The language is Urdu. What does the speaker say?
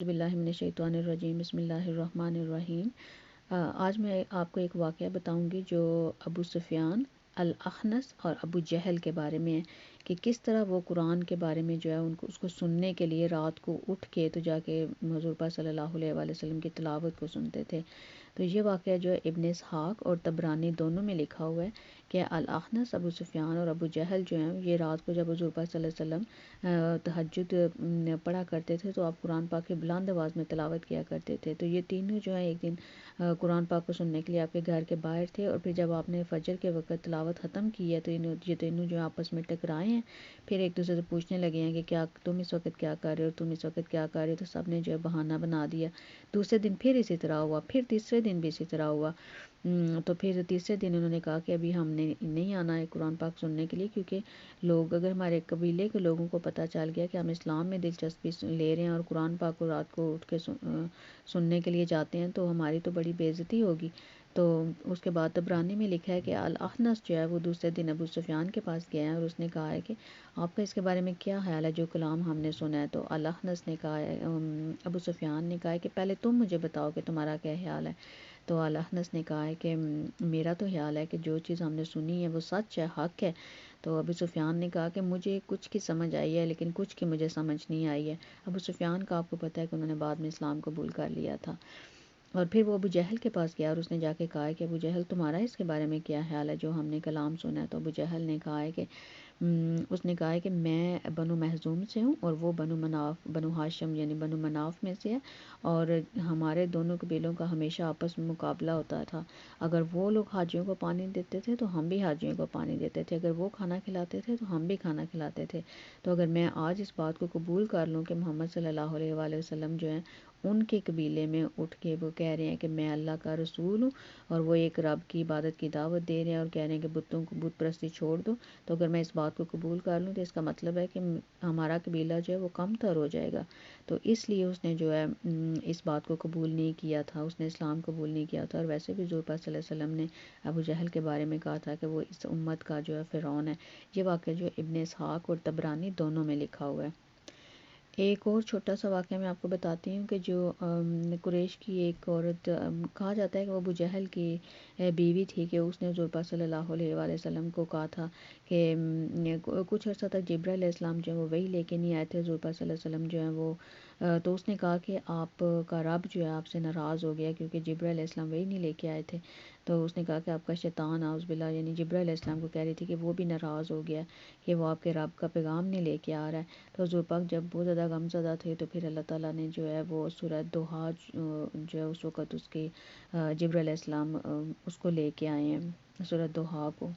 باللہ من الشیطان الرجیم، بسم اللہ الرحمن الرحیم۔ آج میں آپ کو ایک واقعہ بتاؤں گی جو ابو سفیان، الاخنس اور ابو جہل کے بارے میں ہے کہ کس طرح وہ قرآن کے بارے میں جو ہے اس کو سننے کے لیے رات کو اٹھ کے تو جا کے حضور پاک صلی اللہ علیہ وآلہ وسلم کی تلاوت کو سنتے تھے۔ تو یہ واقعہ جو ہے ابن اسحاق اور طبرانی دونوں میں لکھا ہوا ہے کہ الاخنس، ابو سفیان اور ابو جہل جو ہیں یہ رات کو جب حضور پاک صلی اللہ علیہ وسلم تہجد پڑھا کرتے تھے تو آپ قرآن پاک کی بلند آواز میں تلاوت کیا کرتے تھے۔ تو یہ تینوں جو ہیں ایک دن قرآن پاک کو سننے کے لیے آپ کے گھر کے باہر تھے، اور پھر جب آپ نے فجر کے وقت تلاوت ختم کی ہے تو یہ تینوں جو آپس میں ٹکرائے ہیں، پھر ایک دوسرے سے پوچھنے لگے ہیں کہ کیا تم اس وقت کیا کر رہے ہو، تم اس وقت کیا کر رہے ہو، تو سب نے جو ہے بہانہ بنا دیا۔ دوسرے دن پھر اسی طرح ہوا، پھر تیسرے دن بھی اسی طرح ہوا۔ تو پھر تیسرے دن انہوں نے کہا کہ ابھی ہم نے نہیں آنا ہے قرآن پاک سننے کے لیے، کیونکہ لوگ اگر ہمارے قبیلے کے لوگوں کو پتہ چل گیا کہ ہم اسلام میں دلچسپی لے رہے ہیں اور قرآن پاک کو رات کو اٹھ کے سننے کے لیے جاتے ہیں تو ہماری تو بڑی بے عزتی ہوگی۔ تو اس کے بعد طبرانی میں لکھا ہے کہ الاخنس جو ہے وہ دوسرے دن ابو سفیان کے پاس گیا ہے اور اس نے کہا ہے کہ آپ کا اس کے بارے میں کیا خیال ہے جو کلام ہم نے سنا ہے۔ تو الاخنس نے کہا ہے، ابو سفیان نے کہا ہے کہ پہلے تم مجھے بتاؤ کہ تمہارا کیا خیال ہے۔ تو الاخنس نے کہا ہے کہ میرا تو خیال ہے کہ جو چیز ہم نے سنی ہے وہ سچ ہے، حق ہے۔ تو ابو سفیان نے کہا کہ مجھے کچھ کی سمجھ آئی ہے لیکن کچھ کی مجھے سمجھ نہیں آئی ہے۔ ابو سفیان کا آپ کو پتہ ہے کہ انہوں نے بعد میں اسلام قبول کر لیا تھا۔ اور پھر وہ ابو جہل کے پاس گیا اور اس نے جا کے کہا ہے کہ ابو جہل تمہارا اس کے بارے میں کیا خیال ہے جو ہم نے کلام سنا ہے۔ تو ابو جہل نے کہا ہے کہ اس نے کہا ہے کہ میں بنو مخزوم سے ہوں اور وہ بنو ہاشم یعنی بنو مناف میں سے ہے، اور ہمارے دونوں قبیلوں کا ہمیشہ آپس میں مقابلہ ہوتا تھا۔ اگر وہ لوگ حاجیوں کو پانی دیتے تھے تو ہم بھی حاجیوں کو پانی دیتے تھے، اگر وہ کھانا کھلاتے تھے تو ہم بھی کھانا کھلاتے تھے۔ تو اگر میں آج اس بات کو قبول کر لوں کہ محمد صلی اللہ علیہ وآلہ وسلم جو ہیں ان کے قبیلے میں اٹھ کے وہ کہہ رہے ہیں کہ میں اللہ کا رسول ہوں اور وہ ایک رب کی عبادت کی دعوت دے رہے ہیں اور کہہ رہے ہیں کہ بتوں کو بت پرستی چھوڑ دو، تو اگر میں اس بات کو قبول کر لوں تو اس کا مطلب ہے کہ ہمارا قبیلہ جو ہے وہ کم تر ہو جائے گا۔ تو اس لیے اس نے جو ہے اس بات کو قبول نہیں کیا تھا، اس نے اسلام قبول نہیں کیا تھا۔ اور ویسے بھی حضور پاک صلی اللہ علیہ وسلم نے ابو جہل کے بارے میں کہا تھا کہ وہ اس امت کا جو ہے فرعون ہے۔ یہ واقعہ جو ابن اسحاق اور طبرانی دونوں میں لکھا ہوا ہے۔ ایک اور چھوٹا سا واقعہ میں آپ کو بتاتی ہوں کہ جو قریش کی ایک عورت، کہا جاتا ہے کہ وہ ابو جہل کی بیوی تھی، کہ اس نے حضور پاک صلی اللہ علیہ وآلہ وسلم کو کہا تھا کہ کچھ عرصہ تک جبرائیل علیہ السلام جو ہے وہ وہی لے کے نہیں آئے تھے حضور پاک صلی اللہ علیہ وسلم جو ہیں وہ تو اس نے کہا کہ آپ کا رب جو ہے آپ سے ناراض ہو گیا کیونکہ جبرائیل علیہ السلام وہی نہیں لے کے آئے تھے۔ تو اس نے کہا کہ آپ کا شیطان اعوذ باللہ یعنی جبرائیل علیہ السلام کو کہہ رہی تھی کہ وہ بھی ناراض ہو گیا کہ وہ آپ کے رب کا پیغام نہیں لے کے آ رہا ہے۔ تو حضور پاک جب بہت زیادہ غمزدہ تھے تو پھر اللہ تعالیٰ نے جو ہے وہ سورہ دوحہ جو ہے اس وقت اس کی جبرائیل علیہ السلام اس کو لے کے آئے ہیں، سورہ دوحہ کو۔